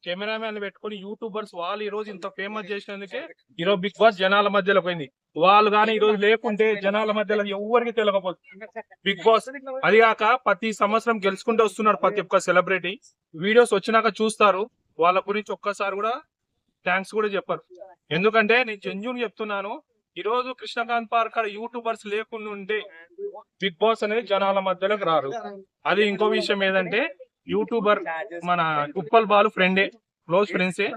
Cameraman పెట్టుకుని YouTubers వాళ్ళు ఈ రోజు ఇంత ఫేమస్ చేసినందుకే ఈరోజు బిగ్ బాస్ జనాల మధ్యలో పోయింది. వాళ్ళు కానీ ఈ రోజు లేకుంటే జనాల మధ్యలో ఎవరికి తెలియకపోతుంది బిగ్ బాస్. అది కాక ప్రతి సంవత్సరం గెలుచుకుంటూ వస్తున్నాడు ప్రతి ఒక్క సెలబ్రిటీ. వీడియోస్ వచ్చినాక చూస్తారు, వాళ్ళ గురించి ఒక్కసారి కూడా థ్యాంక్స్ కూడా చెప్పారు. ఎందుకంటే నేను జెన్యూన్ చెప్తున్నాను, ఈ రోజు కృష్ణకాంత్ పార్క్ యూట్యూబర్స్ లేకుండా ఉంటే బిగ్ బాస్ అనేది జనాల మధ్యలోకి రారు. అది ఇంకో విషయం ఏదంటే యూట్యూబర్ మన ఉప్పల్ బాలు ఫ్రెండే, క్లోజ్ ఫ్రెండ్సే.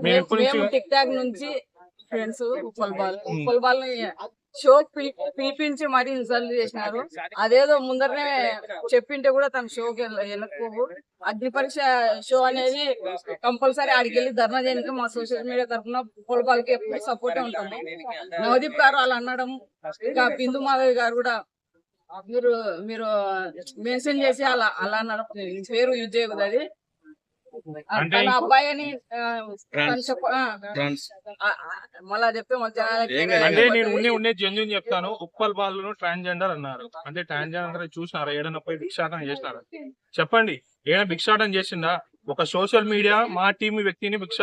మేము ఇప్పటి నుంచి టిక్ టాక్ నుంచి ఫ్రెండ్స్. ఉప్పల్ బాల్ షో పిలిపించి మరీ ఇన్సల్ట్ చేసినారు. అదేదో ముందరనే చెప్పింటే కూడా తన షోకి వెళ్ళకపోవు. అగ్ని పరీక్ష షో అనేది కంపల్సరీ ఆడికి వెళ్ళి ధర్నా చేయడానికి మా సోషల్ మీడియా తరఫున ఉప్పల్ బాల్కి ఎప్పుడు సపోర్ట్ ఉంటుంది. నవదీప్ గారు అలా అనడం, ఇంకా బిందు మాధవి గారు కూడా మీరు మెన్షన్ చేసి అలా అన్నారు, పేరు యూజ్ చేయకూడదు. అది తన అబ్బాయి అని మళ్ళా చెప్తే అంటే నేను ఉండే జెన్యూన్ చెప్తాను. ఉప్పల్ బాలు ట్రాన్స్జెండర్ అన్నారు, అంటే ట్రాన్స్జెండర్ చూసినారా? ఏడన్నా పోయి భిక్షాటన చేసినారా? చెప్పండి, ఏదైనా భిక్షాటన చేసిందా? ఒక సోషల్ మీడియా మా టీం వ్యక్తిని భిక్ష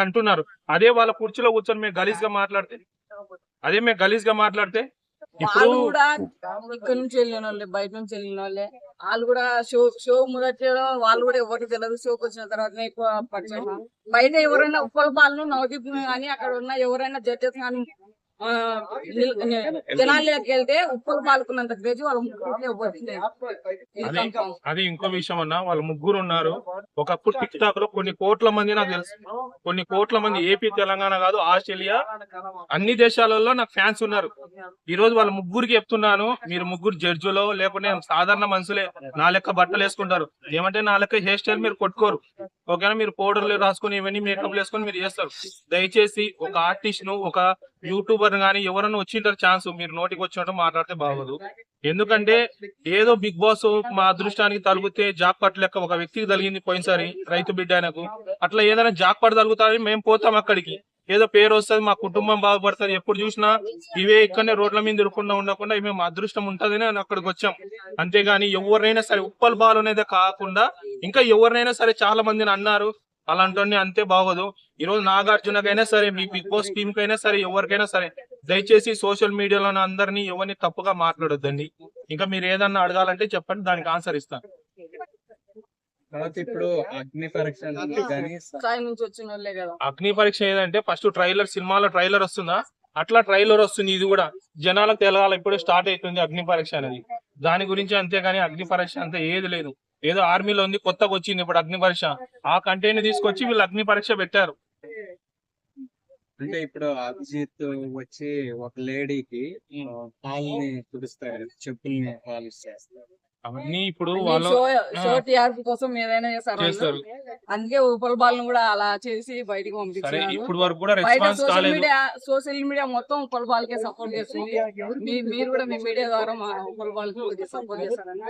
అంటున్నారు. అదే వాళ్ళ కుర్చీలో కూర్చొని మేము గలీజ్ గా మాట్లాడితే వాళ్ళు కూడా ఇక్కడ నుంచి వెళ్ళిన వాళ్ళే, బయట నుంచి వెళ్ళిన వాళ్ళే. వాళ్ళు కూడా షో మొదట్లో వాళ్ళు కూడా ఎవరికి తెలియదు. షోకి వచ్చిన తర్వాత ఎక్కువ పరిచయం. బయట ఎవరైనా ఉప్పల్ బాలను నవదీప్ కానీ అక్కడ ఉన్న ఎవరైనా జడ్జెస్ కానీ జనాల్లోకి వెళ్తే ఉప్పల్ పాల్కున్నంత క్రేజ్ వాళ్ళ అది ఇంకో విషయం అన్నా. వాళ్ళు ముగ్గురు ఉన్నారు. ఒకప్పుడు టిక్ టాక్ లో కొన్ని కోట్ల మంది, నాకు తెలుసు కొన్ని కోట్ల మంది, ఏపీ తెలంగాణ కాదు ఆస్ట్రేలియా అన్ని దేశాలలో నాకు ఫ్యాన్స్ ఉన్నారు. ఈ రోజు వాళ్ళ ముగ్గురికి చెప్తున్నాను, మీరు ముగ్గురు జడ్జిలో లేకుంటే సాధారణ మనుషులే, నా లెక్క బట్టలు వేసుకుంటారు. ఏమంటే నా లెక్క హెయిర్ స్టైల్ మీరు కొట్టుకోరు. ఓకేనా? మీరు పౌడర్లు రాసుకుని ఇవన్నీ మేకప్ వేసుకొని మీరు చేస్తారు. దయచేసి ఒక ఆర్టిస్ట్ ను, ఒక యూట్యూబర్ గానీ ఎవరైనా వచ్చింటారు ఛాన్స్, మీరు నోటికి వచ్చినట్టు మాట్లాడితే బాగోదు. ఎందుకంటే ఏదో బిగ్ బాస్ మా అదృష్టానికి తలిగితే జాక్ పట్ లెక్క ఒక వ్యక్తికి తగిలింది పోయినసారి, రైతు బిడ్డ ఆయనకు. అట్లా ఏదైనా జాక్ పట్ తగులుతారని మేము పోతాం అక్కడికి, ఏదో పేరు వస్తుంది, మా కుటుంబం బాగుపడుతుంది. ఎప్పుడు చూసినా ఇవే ఇక్కడనే రోడ్ల మీద తిరగకుండా ఉండకుండా మేము అదృష్టం ఉంటదని అక్కడికి వచ్చాం. అంతేగాని ఎవరినైనా సరే ఉప్పల్ బాల్ అనేది కాకుండా ఇంకా ఎవరినైనా సరే చాలా మందిని అన్నారు, అలాంటి అంతే బాగోదు. ఈ రోజు నాగార్జునకైనా సరే, మీ బిగ్ బాస్ టీమ్ కైనా సరే, ఎవరికైనా సరే దయచేసి సోషల్ మీడియాలో అందరినీ ఎవరిని తప్పుగా మాట్లాడొద్దండి. ఇంకా మీరు ఏదన్నా అడగాలంటే చెప్పండి, దానికి ఆన్సర్ ఇస్తాను. ఇప్పుడు అగ్ని పరీక్ష అగ్ని పరీక్ష ఏదంటే ఫస్ట్ ట్రైలర్, సినిమాలో ట్రైలర్ వస్తుందా అట్లా ట్రైలర్ వస్తుంది. ఇది కూడా జనాలకు తెలగాలి, ఇప్పుడే స్టార్ట్ అవుతుంది అగ్ని పరీక్ష అనేది. దాని గురించి అంతేగాని అగ్ని పరీక్ష అంతా ఏది లేదు. ఏదో ఆర్మీలో ఉంది, కొత్తగా వచ్చింది ఇప్పుడు అగ్ని పరీక్ష. ఆ కంటెంట్ తీసుకొచ్చి వీళ్ళు అగ్ని పరీక్ష పెట్టారు. అంటే ఇప్పుడు అభిజిత్ వచ్చి ఒక లేడీకి పాలని కుడుస్తారు, చెప్పుల్ని పాలిష్ చేస్తారు. అవన్నీ ఇప్పుడు వాళ్ళు కోసం ఏదైనా చేస్తారు. అందుకే ఉప్పల్ బాల్ కూడా అలా చేసి బయటకు పంపించారు. ఇప్పుడు వరకు కూడా రెస్పాన్స్ కాలేదు. సోషల్ మీడియా మొత్తం ఉప్పల్ బాల్ కే సపోర్ట్ చేస్తుంది. మీరు కూడా మీ మీడియా ద్వారా మా ఉప్పల్ బాల్ కి సపోర్ట్ చేస్తారని